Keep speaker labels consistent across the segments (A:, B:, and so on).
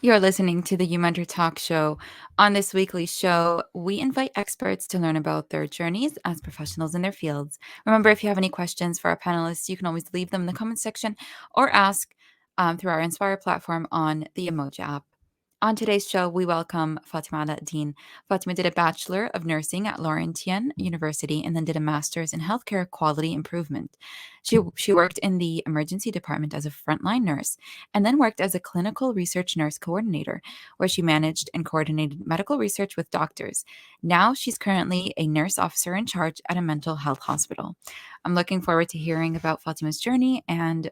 A: You're listening to the uMentor Talk Show. On this weekly show, we invite experts to learn about their journeys as professionals in their fields. Remember, if you have any questions for our panelists, you can always leave them in the comment section or ask through our Inspire platform on the Emoji app. On today's show, we welcome Fatima Alaeddine. Fatima did a Bachelor of Nursing at Laurentian University and then did a Master's in Healthcare Quality Improvement. She worked in the emergency department as a frontline nurse and then worked as a clinical research nurse coordinator, where she managed and coordinated medical research with doctors. Now she's currently a nurse officer in charge at a mental health hospital. I'm looking forward to hearing about Fatima's journey and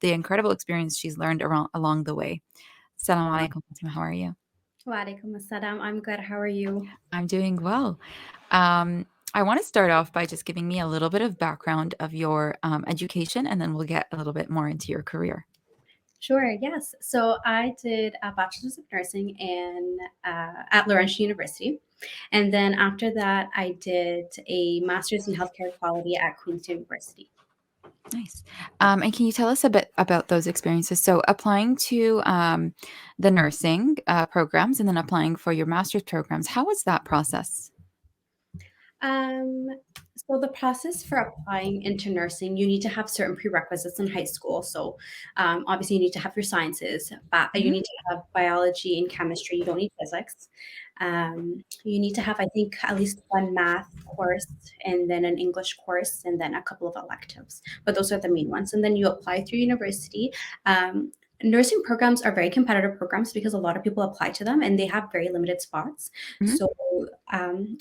A: the incredible experience she's learned along the way. Assalamu alaikum, Fatima. How are you?
B: Walaikum assalam. I'm good. How are you?
A: I'm doing well. I want to start off by just giving me a little bit of background of your education, and then we'll get a little bit more into your career.
B: Sure. Yes. So I did a bachelor's of nursing at Laurentian University, and then after that, I did a master's in healthcare quality at Queen's University.
A: Nice. And can you tell us a bit about those experiences? So, applying to the nursing programs and then applying for your master's programs, how was that process?
B: Um, so the process for applying into nursing, you need to have certain prerequisites in high school. So obviously, you need to have your sciences, but you
A: Hmm.
B: need to have biology and chemistry. You don't need physics. You need to have, I think, at least one math course and then an English course and then a couple of electives. But those are the main ones. And then you apply through university. Um, Nursing programs are very competitive programs because a lot of people apply to them and they have very limited spots.
A: Hmm.
B: So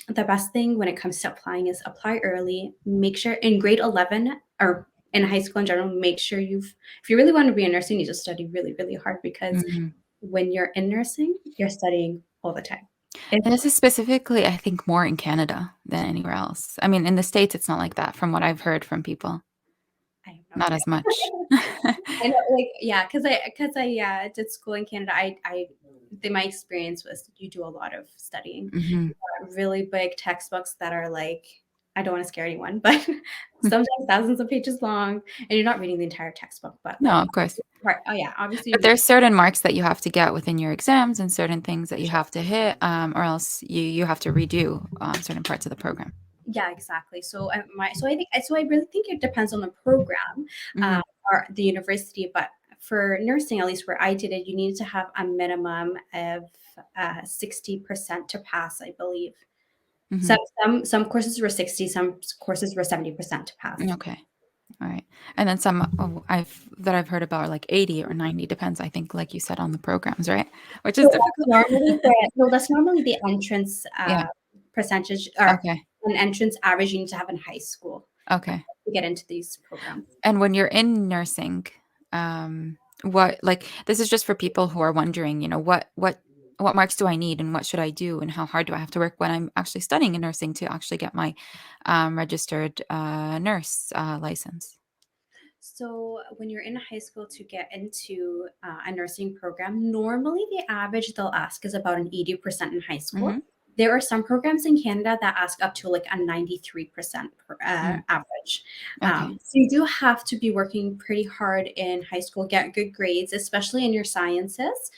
B: the best thing when it comes to applying is apply early. Make sure in grade 11 or in high school in general, make sure if you really want to be a nurse, you need to study really, really hard because
A: Hmm.
B: when you're in nursing, you're studying all the time. It's,
A: And this is specifically, I think, more in Canada than anywhere else. I mean, in the States, it's not like that, from what I've heard from people.
B: I have no
A: Not
B: idea.
A: as much.
B: I know, like, yeah, because I did school in Canada. My experience was you do a lot of studying,
A: Hmm.
B: really big textbooks that are like I don't want to scare anyone, but sometimes thousands of pages long, and you're not reading the entire textbook, but
A: No,
B: like,
A: of course.
B: right? Oh yeah, obviously you
A: But
B: read.
A: there's certain marks that you have to get within your exams and certain things that you have to hit, or else you have to redo certain parts of the program.
B: Yeah, exactly. So I really think it depends on the program
A: Hmm.
B: uh, or the university, but for nursing, at least where I did it, you need to have a minimum of 60% to pass, I believe.
A: Hmm.
B: Some courses were 60, some courses were 70% to pass.
A: Okay. All right. And then some I've heard about are like 80 or 90, depends, I think, like you said, on the programs, right? Which is
B: So that's
A: difficult.
B: normally that's normally the entrance
A: Yeah.
B: percentage or
A: Okay.
B: an entrance average you need to have in high school
A: Okay.
B: to get into these programs.
A: And when you're in nursing, what, like, this is just for people who are wondering, what marks do I need and what should I do and how hard do I have to work when I'm actually studying in nursing to actually get my registered nurse license?
B: So when you're in high school to get into a nursing program, normally the average they'll ask is about an 80% in high school.
A: Mm-hmm.
B: There are some programs in Canada that ask up to like a 93%
A: Mm.
B: average.
A: Okay.
B: So you do have to be working pretty hard in high school, get good grades, especially in your sciences,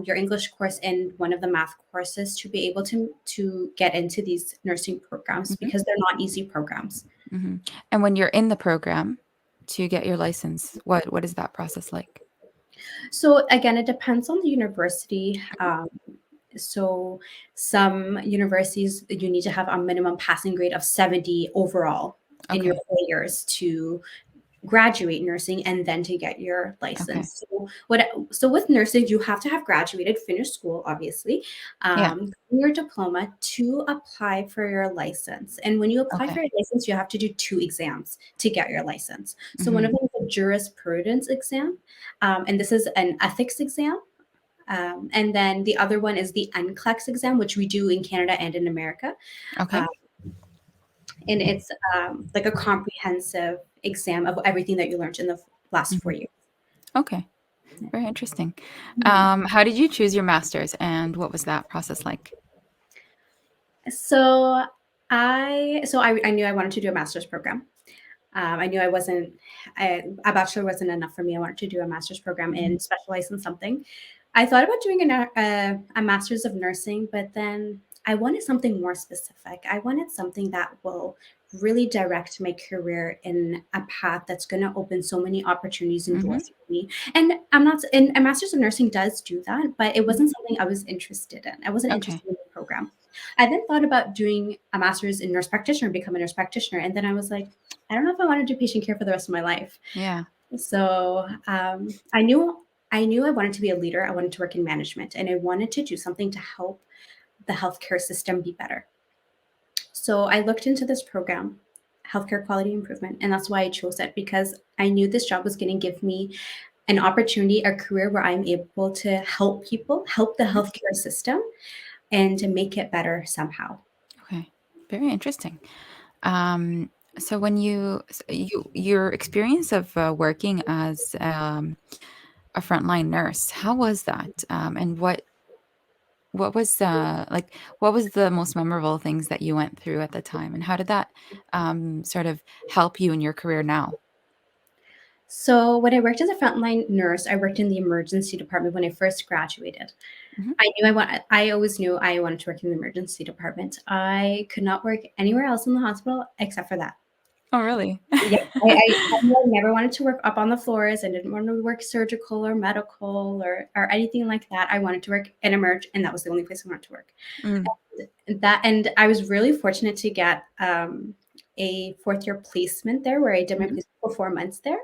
B: your English course, and one of the math courses to be able to get into these nursing programs
A: Hmm.
B: because they're not easy programs.
A: Hmm. And when you're in the program to get your license, what is that process like?
B: So again, it depends on the university. So some universities you need to have a minimum passing grade of 70 overall in your
A: Okay.
B: 4 years to graduate nursing and then to get your
A: Okay.
B: license. So with nursing, you have to have graduated, finished school, obviously,
A: Yeah.
B: your diploma to apply for your license. And when you apply
A: Okay.
B: for your license, you have to do two exams to get your license. So one
A: Hmm.
B: of them is a jurisprudence exam, and this is an ethics exam. And then the other one is the NCLEX exam, which we do in Canada and in America.
A: Okay.
B: Uh, and it's like a comprehensive exam of everything that you learned in the last
A: Hmm.
B: 4 years.
A: Okay. Very interesting.
B: Mhm.
A: How did you choose your master's and what was that process like?
B: So I knew I wanted to do a master's program. I knew a bachelor wasn't enough for me. I wanted to do a master's program
A: Mhm.
B: and specialize in something. I thought about doing a master's of nursing, but then I wanted something more specific. I wanted something that will really direct my career in a path that's going to open so many opportunities and
A: Mhm.
B: doors for me. And I'm not, and a master's of nursing does do that, but it
A: Mhm.
B: wasn't something I was interested in. I wasn't
A: Okay.
B: interested in the program. I then thought about doing a master's in nurse practitioner, become a nurse practitioner. And then I was like, I don't know if I want to do patient care for the rest of my life.
A: Yeah.
B: So I knew I wanted to be a leader. I wanted to work in management, and I wanted to do something to help the healthcare system be better. So I looked into this program, healthcare quality improvement, and that's why I chose it because I knew this job was going to give me an opportunity, a career where I'm able to help people, help the
A: Mhm.
B: healthcare system, and to make it better somehow.
A: Okay. Very interesting. Um, so when your experience of working as a frontline nurse, how was that? And what was what was the most memorable things that you went through at the time, and how did that sort of help you in your career now?
B: So when I worked as a frontline nurse, I worked in the emergency department when I first graduated.
A: Hmm.
B: I always knew I wanted to work in the emergency department. I could not work anywhere else in the hospital except for that.
A: Oh, really?
B: Yeah, I knew I never wanted to work up on the floors. I didn't want to work surgical or medical or anything like that. I wanted to work in emerge, and that was the only place I wanted to work.
A: Mm,
B: And I was really fortunate to get a fourth year placement there, where I did my
A: mhm,
B: placement for 4 months there.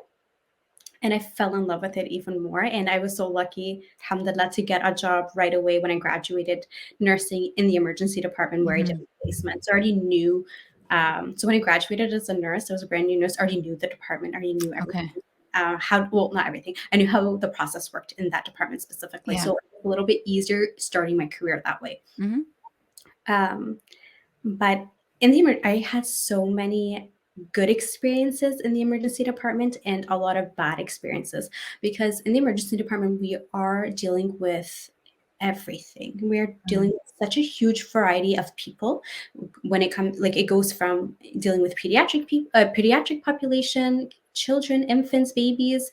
B: And I fell in love with it even more. And I was so lucky, alhamdulillah, to get a job right away when I graduated nursing in the emergency department where I did
A: mhm.
B: placements. I already knew. So when I graduated as a nurse, I was a brand new nurse. I already knew the department. I already knew everything.
A: Okay.
B: How well, not everything. I knew how the process worked in that department specifically.
A: Yeah.
B: So it was a little bit easier starting my career that way.
A: Hmm.
B: Um, but I had so many good experiences in the emergency department and a lot of bad experiences because in the emergency department we are dealing with everything. We're dealing
A: Mm,
B: with such a huge variety of people when it comes like it goes from dealing with pediatric population, children, infants, babies,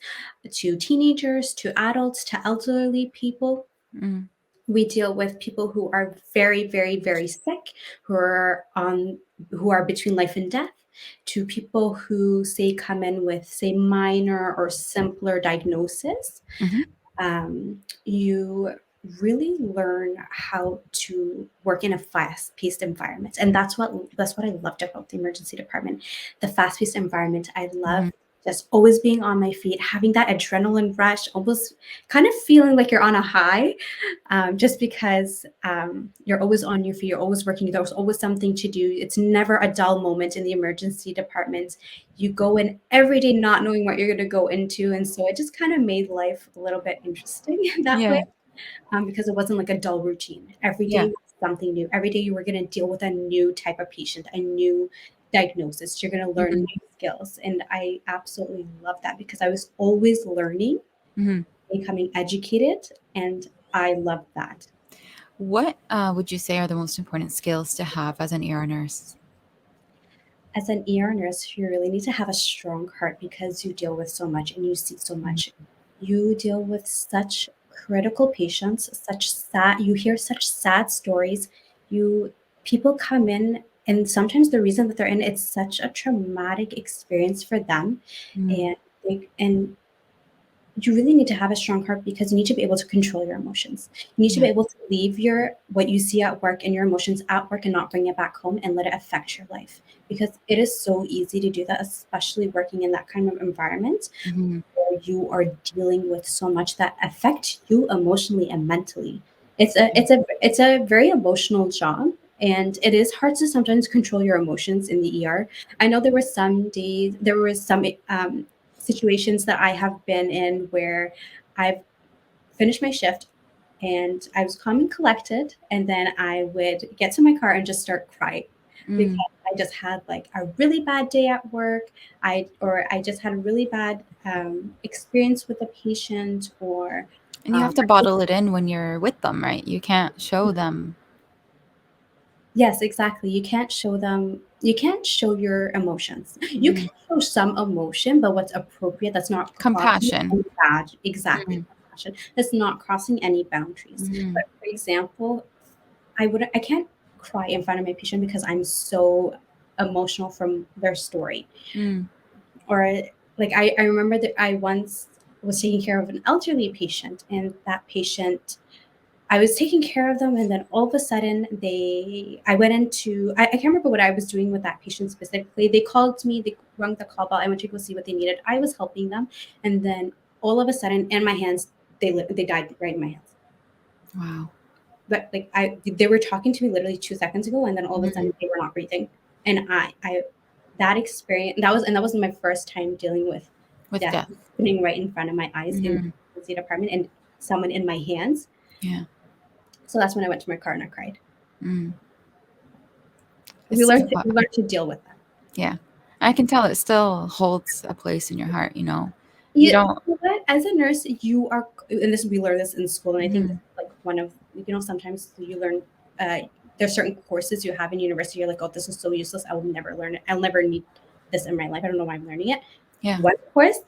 B: to teenagers, to adults, to elderly people.
A: mm,
B: We deal with people who are very, very, very sick, who are on who are between life and death, to people who say come in with say minor or simpler diagnosis.
A: mhm,
B: You really learn how to work in a fast-paced environment, and that's what I loved about the emergency department. The fast-paced environment. I love
A: mhm.
B: just always being on my feet, having that adrenaline rush, almost kind of feeling like you're on a high, just because you're always on your feet, you're always working, there's always something to do. It's never a dull moment in the emergency department. You go in every day not knowing what you're going to go into. And so it just kind of made life a little bit interesting that way,
A: Yeah.
B: because it wasn't like a dull routine. Every day
A: Yeah.
B: was something new. Every day you were going to deal with a new type of patient, a new diagnosis. You're going to learn
A: Mhm,
B: new skills. And I absolutely love that because I was always learning,
A: mhm.
B: becoming educated, and I love that.
A: What would you say are the most important skills to have as an ER nurse?
B: As an ER nurse, you really need to have a strong heart because you deal with so much and you see so
A: Mhm,
B: much. You deal with such critical patients, you hear such sad stories. You People come in and sometimes the reason that they're in it's such a traumatic experience for them,
A: mm,
B: and and you really need to have a strong heart because you need to be able to control your emotions. You need to
A: yeah.
B: be able to leave your what you see at work and your emotions at work and not bring it back home and let it affect your life. Because it is so easy to do that, especially working in that kind of environment
A: Mhm,
B: where you are dealing with so much that affect you emotionally and mentally. It's a very emotional job, and it is hard to sometimes control your emotions in the ER. I know there was some situations that I have been in where I've finished my shift and I was calm and collected, and then I would get to my car and just start crying because
A: mm.
B: I just had like a really bad day at work. I just had a really bad experience with a patient, or
A: And you have to bottle it in when you're with them, right? You can't show them
B: yes, exactly. You can't show your emotions. You can
A: mhm,
B: show some emotion, but what's appropriate, that's not crying
A: compassion.
B: and bad. Exactly.
A: Mhm,
B: compassion. That's not crossing any boundaries.
A: Mhm.
B: But for example, I can't cry in front of my patient because I'm so emotional from their story.
A: Mm.
B: Or like I remember that I once was taking care of an elderly patient, and that patient, I was taking care of them, and then all of a sudden I went into, I can't remember what I was doing with that patient specifically. They called me, they rung the call bell. I went to go see what they needed. I was helping them, and then all of a sudden, in my hands, they died right in my hands.
A: Wow.
B: But like they were talking to me literally 2 seconds ago, and then all of a
A: Mhm.
B: sudden they were not breathing. And I that experience, that wasn't my first time dealing with
A: With
B: death
A: death.
B: happening right in front of my eyes in the
A: Mhm.
B: emergency department and someone in my hands.
A: Yeah.
B: So that's when I went to my car and I cried.
A: Mm.
B: We
A: It's
B: learned to deal with that.
A: yeah. I can tell it still holds a place in your heart, you know? You
B: You
A: don't
B: know what? As a nurse, you are, and this we learn this in school, and I think this
A: mhm.
B: is like one of, sometimes you learn. There's certain courses you have in university. You're like, oh, this is so useless. I will never learn it. I'll never need this in my life. I don't know why I'm learning it.
A: Yeah.
B: One course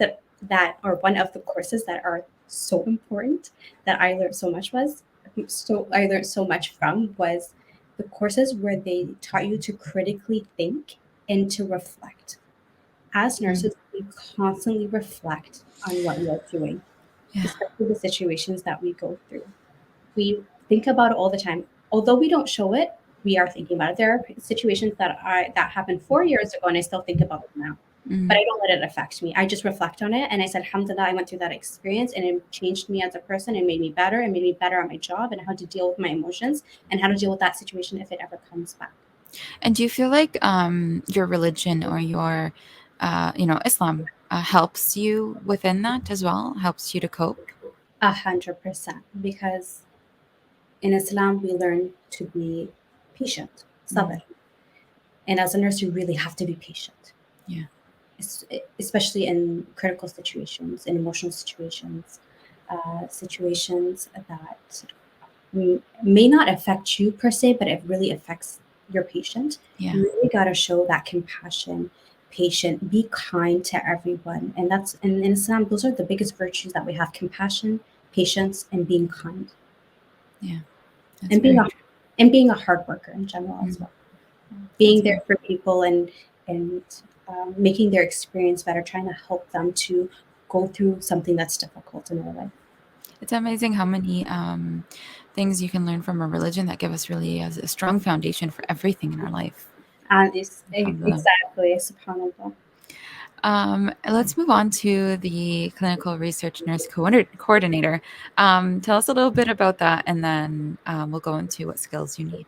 B: or one of the courses that are so important that I learned so much from was the courses where they taught you to critically think and to reflect. As
A: Mm.
B: nurses, we constantly reflect on what we are doing,
A: Yeah.
B: especially the situations that we go through. We think about it all the time. Although we don't show it, we are thinking about it. There are situations that happened 4 years ago, and I still think about them now. But
A: Mm.
B: I don't let it affect me. I just reflect on it, and I said, "Alhamdulillah, I went through that experience, and it changed me as a person, and made me better, and made me better at my job, and how to deal with my emotions, and how to deal with that situation if it ever comes back."
A: And do you feel like your religion or your Islam helps you within that as well? Helps you to cope?
B: 100%, because in Islam we learn to be patient, sabr,
A: Mm.
B: and as a nurse, you really have to be patient,
A: Yeah.
B: especially in critical situations, in emotional situations, situations that may not affect you per se, but it really affects your patient.
A: Yeah.
B: You really got to show that compassion, patient, be kind to everyone, and in Islam, those are the biggest virtues that we have: compassion, patience, and being kind,
A: Yeah. That's
B: and being
A: very
B: a
A: true.
B: hard worker in general as
A: Mm.
B: well.
A: That's
B: Being there
A: very
B: for people, and making their experience better, trying to help them to go through something that's difficult in their life.
A: It's amazing how many things you can learn from a religion that give us really a strong foundation for everything in our life.
B: And
A: Alhamdulillah.
B: exactly, subhanallah.
A: Let's move on to the clinical research nurse coordinator. Tell us a little bit about that, and then we'll go into what skills you need.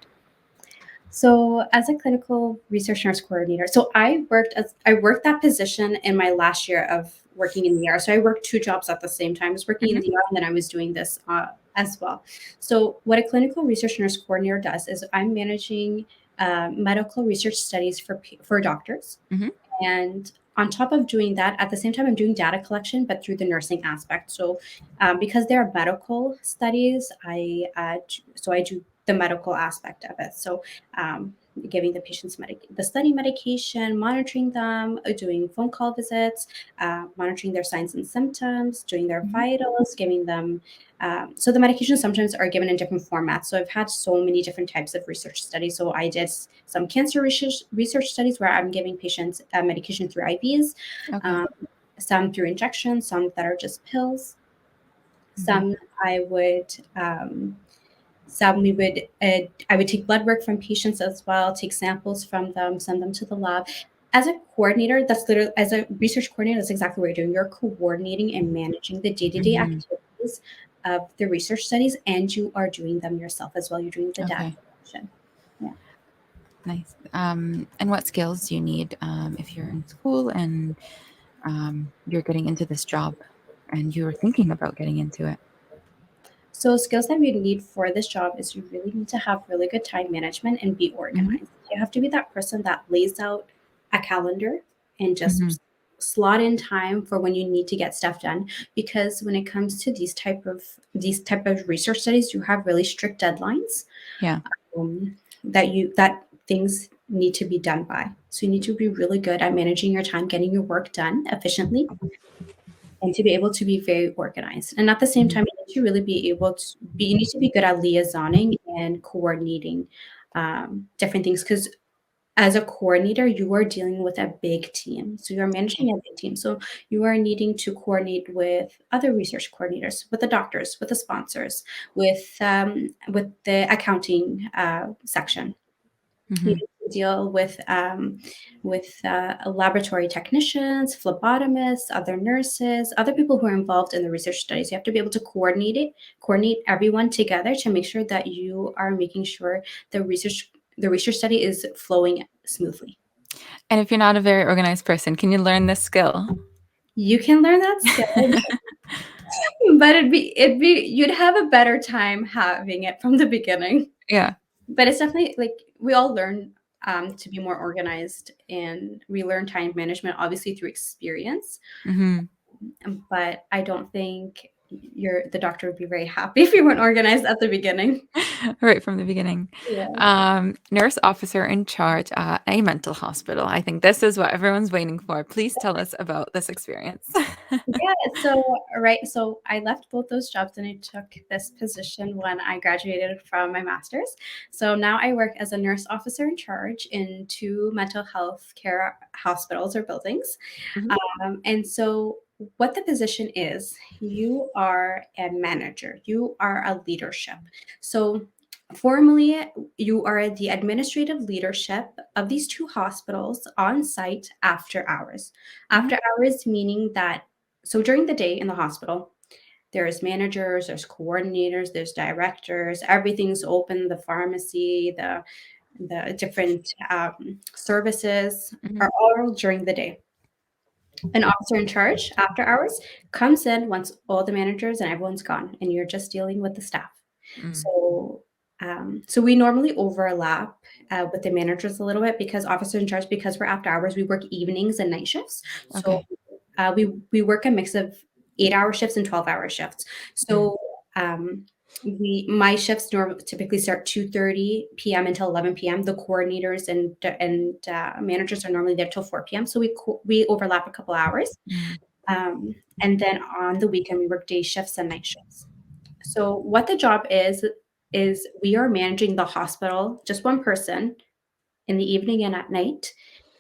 B: So, as a clinical research nurse coordinator, so I worked that position in my last year of working in the ER. So I worked two jobs at the same time. I was working in
A: Hmm.
B: the ER, and then I was doing this as well. So, what a clinical research nurse coordinator does is I'm managing medical research studies for doctors,
A: Hmm.
B: and on top of doing that, at the same time, I'm doing data collection, but through the nursing aspect. So, because they are medical studies, I do the medical aspect of it. So, giving the patients the study medication, monitoring them, doing phone call visits, monitoring their signs and symptoms, doing their
A: Hmm.
B: vitals, giving them. So the medications sometimes are given in different formats. So I've had so many different types of research studies. So I did some cancer research studies where I'm giving patients medication through IVs,
A: Okay.
B: um, some through injections, some that are just pills.
A: Hmm.
B: Some I would some we would I would take blood work from patients as well, take samples from them, send them to the lab. As a coordinator, that's literally as a research coordinator, that's exactly what you're doing. You're coordinating and managing the day-to-day
A: Hmm.
B: activities of the research studies, and you are doing them yourself as well. You're doing the data
A: Okay.
B: collection. Yeah.
A: Nice. And what skills do you need if you're in school and you're getting into this job and you're thinking about getting into it?
B: So skills that you need for this job is you really need to have really good time management and be
A: Hmm.
B: organized. You have to be that person that lays out a calendar and
A: Hmm.
B: just slot in time for when you need to get stuff done, because when it comes to these type of research studies, you have really strict deadlines,
A: Yeah.
B: that things need to be done by. So you need to be really good at managing your time, getting your work done efficiently, and to be able to be very organized. And at the same
A: Mhm.
B: time, you need to really be able to be, you need to be good at liaisoning and coordinating different things. Because as a coordinator, you are dealing with a big team. So you're managing
A: Okay.
B: a big team. So you are needing to coordinate with other research coordinators, with the doctors, with the sponsors, with the accounting section. You
A: Mhm.
B: need to deal with laboratory technicians, phlebotomists, other nurses, other people who are involved in the research studies. You have to be able to coordinate everyone together to make sure that you are making sure the research study is flowing smoothly.
A: And if you're not a very organized person, can you learn this skill?
B: You can learn that skill, but it'd be you'd have a better time having it from the beginning.
A: Yeah.
B: But it's definitely like we all learn to be more organized, and we learn time management obviously through experience.
A: Mhm.
B: But I don't think the doctor would be very happy if you weren't organized at the beginning.
A: Right from the beginning.
B: Yeah.
A: Nurse officer in charge at a mental hospital. I think this is what everyone's waiting for. Please tell us about this experience.
B: Yeah, so right, so I left both those jobs and I took this position when I graduated from my master's. So now I work as a nurse officer in charge in two mental health care hospitals or buildings.
A: Mhm.
B: And so what the position is, you are a manager, you are a leadership. So formally, you are the administrative leadership of these two hospitals on site after hours.
A: Mhm.
B: After hours, meaning that so during the day in the hospital, there's managers, there's coordinators, there's directors, everything's open, the pharmacy, the different services
A: Mhm.
B: are all during the day. An officer in charge after hours comes in once all the managers and everyone's gone, and you're just dealing with the staff.
A: Mm.
B: So we normally overlap with the managers a little bit because officer in charge, because we're after hours, we work evenings and night shifts. So
A: Okay.
B: we work a mix of 8 hour shifts and 12-hour shifts.
A: Mm.
B: So we my shifts typically start 2:30 p.m. until 11 p.m. The coordinators and managers are normally there till 4 p.m. So we overlap a couple hours,
A: Mm.
B: and then on the weekend we work day shifts and night shifts. So what the job is we are managing the hospital, just one person in the evening and at night.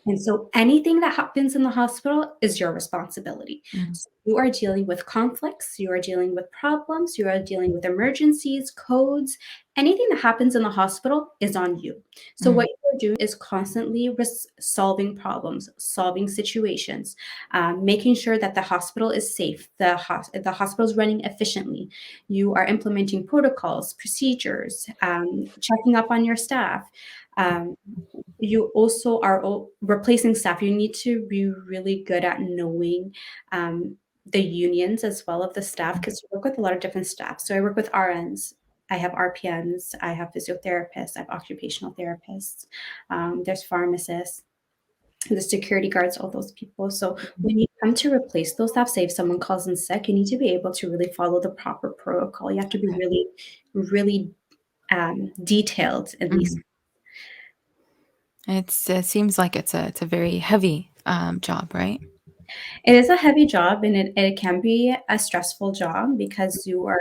B: And so anything that happens in the hospital is your responsibility.
A: Mm.
B: So you are dealing with conflicts, you are dealing with problems, you are dealing with emergencies, codes. Anything that happens in the hospital is on you. So what
A: Mm.
B: you are doing is constantly solving problems, solving situations, making sure that the hospital is safe, the hospital is running efficiently. You are implementing protocols, procedures, checking up on your staff. Um, you also are replacing staff. You need to be really good at knowing the unions as well of the staff because you work with a lot of different staff. So I work with RNs. I have RPNs. I have physiotherapists. I have occupational therapists. There's pharmacists, the security guards, all those people. So when you come to replace those staff, say if someone calls in sick, you need to be able to really follow the proper protocol. You have to be
A: Okay.
B: really, really detailed in these.
A: Mm. It seems like it's a very heavy job, right?
B: It is a heavy job and it can be a stressful job because you are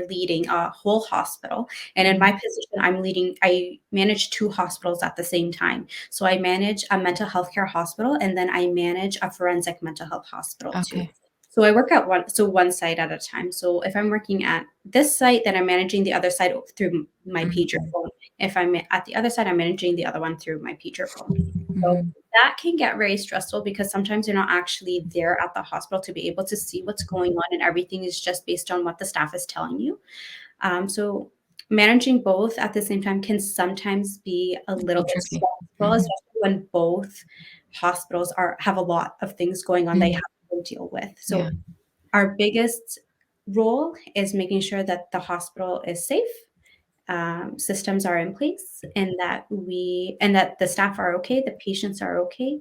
B: leading a whole hospital. And in
A: Mm.
B: my position, I manage two hospitals at the same time. So I manage a mental health care hospital and then I manage a forensic mental health hospital too.
A: Okay.
B: So I work at one site at a time. So if I'm working at this site, then I'm managing the other side through my pager
A: Mhm.
B: phone. If I'm at the other side, I'm managing the other one through my pager phone. So
A: Mhm.
B: that can get very stressful because sometimes you're not actually there at the hospital to be able to see what's going on, and everything is just based on what the staff is telling you. So managing both at the same time can sometimes be a
A: It's a
B: little
A: little
B: bit
A: tricky.
B: stressful,
A: Mhm.
B: especially when both hospitals have a lot of things going on they
A: Mm.
B: have to deal with.
A: Yeah.
B: So our biggest role is making sure that the hospital is safe, systems are in place, and that the staff are okay, the patients are okay,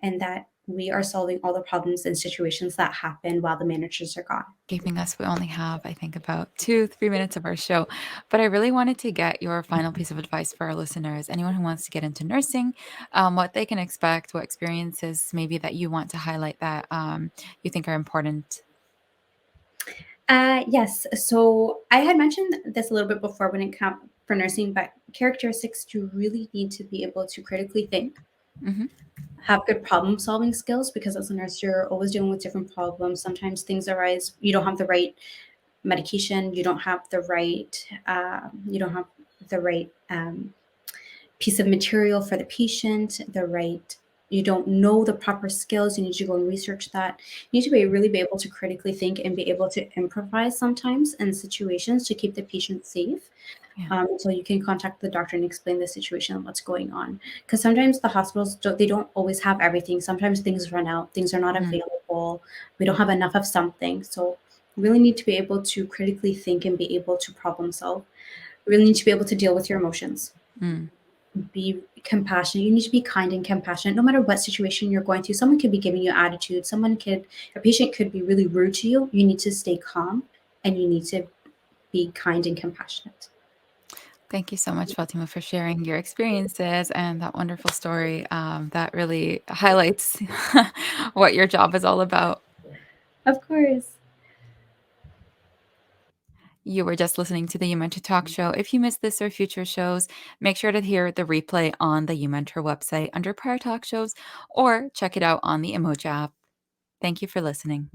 B: and that we are solving all the problems and situations that happen while the managers are gone.
A: Giving us we only have, I think, about 2, 3 minutes of our show, but I really wanted to get your final piece of advice for our listeners. Anyone who wants to get into nursing, what they can expect, what experiences maybe that you want to highlight that, you think are important?
B: Yes. So I had mentioned this a little bit before when it comes for nursing, but characteristics you really need to be able to critically think,
A: Mhm.
B: have good problem solving skills, because as a nurse, you're always dealing with different problems. Sometimes things arise, you don't have the right medication, you don't have the right piece of material for the patient, you don't know the proper skills, you need to go and research that. You need to really be able to critically think and be able to improvise sometimes in situations to keep the patient safe.
A: Yeah.
B: So you can contact the doctor and explain the situation and what's going on. Because sometimes the hospitals they don't always have everything. Sometimes things run out, things are not
A: Mm,
B: available. We don't have enough of something. So you really need to be able to critically think and be able to problem solve. You really need to be able to deal with your emotions,
A: mm.
B: be compassionate. You need to be kind and compassionate no matter what situation you're going through. Someone could be giving you attitude. A patient could be really rude to you. You need to stay calm and you need to be kind and compassionate.
A: Thank you so much, Fatima, for sharing your experiences and that wonderful story, that really highlights what your job is all about.
B: Of course.
A: You were just listening to the uMentor Talk Show. If you missed this or future shows, make sure to hear the replay on the uMentor website under prior talk shows or check it out on the Emoji app. Thank you for listening.